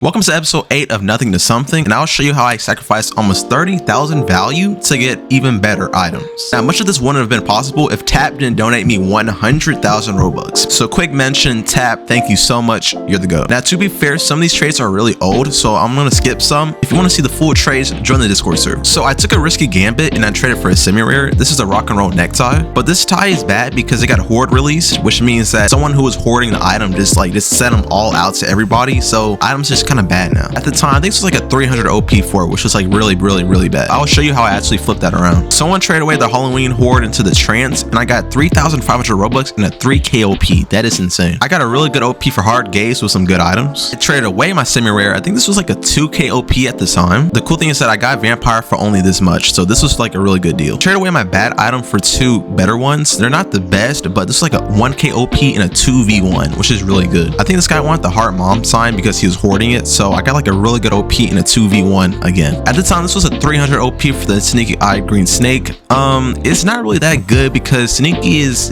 Welcome to episode 8 of Nothing to Something, and I'll show you how I sacrificed almost 30,000 value to get even better items. Now, much of this wouldn't have been possible if Tap didn't donate me 100,000 Robux. So quick mention, Tap, thank you so much, you're the GOAT. Now, to be fair, some of these trades are really old, so I'm gonna skip some. If you wanna see the full trades, join the Discord server. So I took a risky gambit and I traded for a semi-rare. This is a rock and roll necktie, but this tie is bad because it got hoard released, which means that someone who was hoarding the item just sent them all out to everybody, so items just kind of bad now. At the time, I think this was like a 300 OP for it, which was like really bad. I'll show you how I actually flipped that around. Someone traded away the Halloween hoard into the trance, and I got 3,500 Robux and a 3k OP. That is insane. I got a really good OP for hard gaze with some good items. I traded away my semi-rare. I think this was like a 2k OP at the time. The cool thing is that I got vampire for only this much, so this was like a really good deal. Traded away my bad item for two better ones. They're not the best, but this is like a 1k OP and a 2v1, which is really good. I think this guy wanted the heart mom sign because he was hoarding it, so I got like a really good OP in a 2v1 again. At the time, this was a 300 OP for the sneaky eyed green snake. It's not really that good because sneaky is,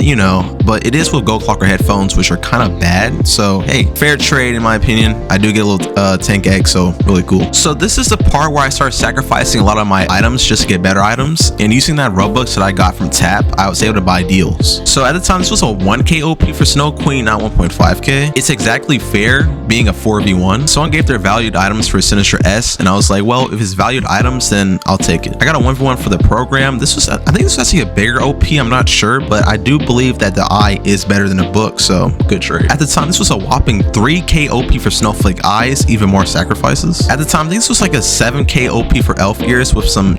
but it is with gold clocker headphones, which are kind of bad. So hey, fair trade in my opinion. I do get a little tank egg, so really cool. So this is the part where I start sacrificing a lot of my items just to get better items, and using that Robux that I got from Tap, I was able to buy deals. So at the time, this was a 1k OP for Snow Queen, not 1.5k. It's exactly fair being a 4v1. Someone gave their valued items for Sinister S, and I was like, well, if it's valued items, then I'll take it. I got a 1v1 for the program. I think this was actually a bigger OP, I'm not sure, but I do believe that the eye is better than the book, so good trade. At the time, this was a whopping 3k OP for Snowflake Eyes, even more sacrifices. At the time, I think this was like a 7k OP for Elf Ears with some,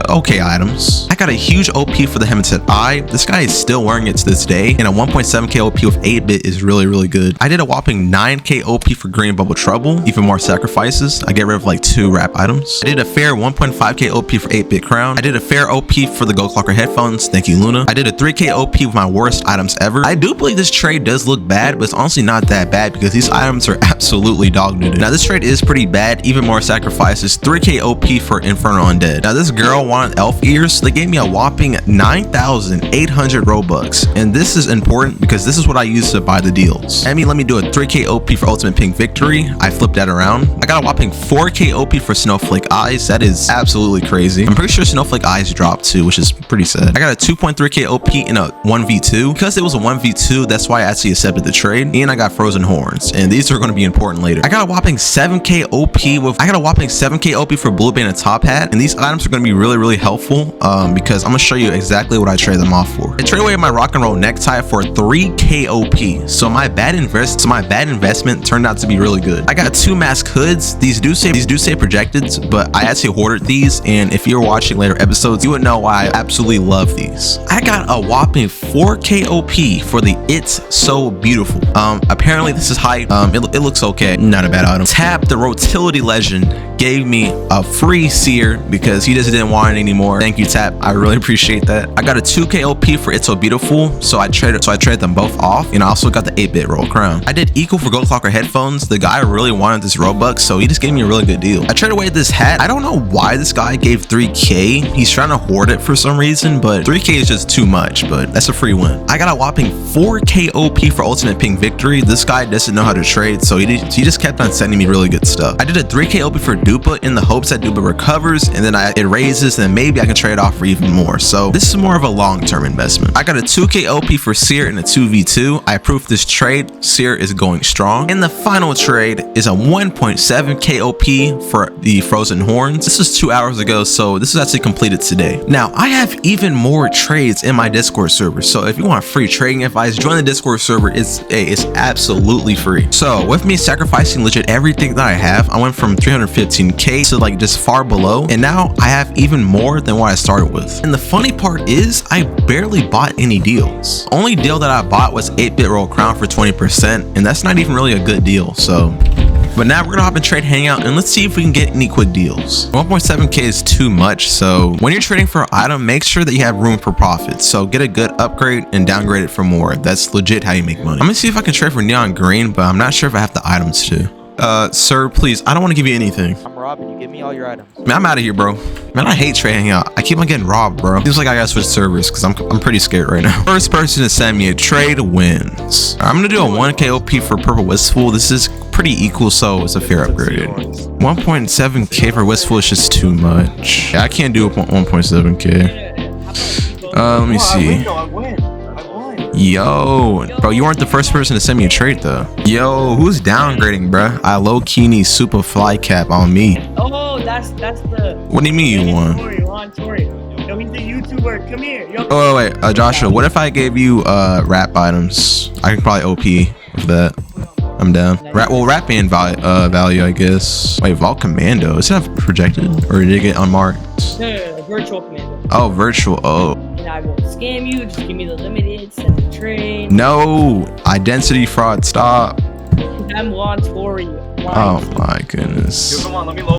okay items. I got a huge OP for the Hemonset Eye. This guy is still wearing it to this day, and a 1.7k OP with 8-bit is really good. I did a whopping 9k OP for Green Bubble Trouble, even more sacrifices. I get rid of like 2 wrap items. I did a fair 1.5k OP for 8-bit crown. I did a fair OP for the gold clocker headphones. Thank you, Luna. I did a 3k OP with my worst items ever. I do believe this trade does look bad, but it's honestly not that bad because these items are absolutely dog doo. Now this trade is pretty bad. Even more sacrifices. 3k OP for Infernal Undead. Now this girl wanted elf ears, so they gave me a whopping 9,800 Robux, and this is important because this is what I use to buy the deals. Let me do a 3k OP for Ultimate Pink Victory. I flipped that around. I got a whopping 4k OP for Snowflake Eyes. That is absolutely crazy. I'm pretty sure Snowflake Eyes dropped too, which is pretty sad. I got a 2.3k OP in a 1v2. Because it was a 1v2, that's why I actually accepted the trade. And I got Frozen Horns, and these are going to be important later. I got a whopping 7k OP for Blue Band and Top Hat, and these items are going to be really helpful because I'm going to show you exactly what I trade them off for. I traded away my rock and roll necktie for 3k OP. So my bad investment turned out to be really good. I got 2 mask hoods. These do say projected, but I actually hoarded these, and if you're watching later episodes, you would know why I absolutely love these. I got a whopping 4k OP for the It's So Beautiful. Apparently this is hype. It looks okay. Not a bad item. Tap, the Rotility Legend, gave me a free seer because he just didn't want it anymore. Thank you, Tap. I really appreciate that. I got a 2k OP for It's So Beautiful, so I traded them both off, and I also got the 8-bit roll crown. I did equal for gold clocker headphones. The guy really wanted this Robux, so he just gave me a really good deal. I traded away this hat. I don't know why this guy gave 3k. He's trying to hoard it for some reason, but 3k is just too much, but that's a free win. I got a whopping 4k OP for Ultimate Pink Victory. This guy doesn't know how to trade, so he just kept on sending me really good stuff. I did a 3k OP for Dupa in the hopes that Dupa recovers, and then it raises, and maybe I can trade off for even more. So this is more of a long-term investment. I got a 2k OP for Seer in a 2v2. I approved this trade. Seer is going strong. And the final trade is a 1.7k OP for the Frozen Horns. This was 2 hours ago, so this is actually completed today. Now I have even more trades in my Discord server, so if you want free trading advice, join the Discord server. It's absolutely free. So with me sacrificing legit everything that I have, I went from 315k to like just far below, and now I have even more than what I started with. And the funny part is I barely bought any deals. Only deal that I bought was 8-bit roll crown for 20%, and that's not even really a good deal. So but now we're gonna hop in trade Hangout, and let's see if we can get any quick deals. 1.7k is too much, so when you're trading for an item, make sure that you have room for profit. So get a good upgrade and downgrade it for more. That's legit how you make money. I'm gonna see if I can trade for neon green, but I'm not sure if I have the items to. Sir, please, I don't want to give you anything. robbing you. Give me all your items. Man, I'm out of here, bro. Man, I hate trade Hangout. I keep on getting robbed, bro. Seems like I gotta switch servers because I'm pretty scared right now. First person to send me a trade wins. I'm gonna do a 1k OP for purple wistful. This is pretty equal, so it's a fair upgrade. 1.7k for wistful is just too much. Yeah, I can't do 1.7k. Let me see. Yo, bro, you weren't the first person to send me a trade though. Yo, who's downgrading, bro? I low-key need super fly cap on me. Oh, that's the. What do you mean you won? Tori. No, he's the YouTuber. Come here. Yo. Oh wait, Joshua, what if I gave you rap items? I could probably OP with that. I'm down. Rap band value, I guess. Wait, Vault Commando. Is that projected or did it get unmarked? No, virtual commando. Oh, virtual. Oh. And I won't scam you. Just give me the limited. Send the trade. No, identity fraud. Stop. I'm on Tori. Oh my goodness. Yo, come on, let me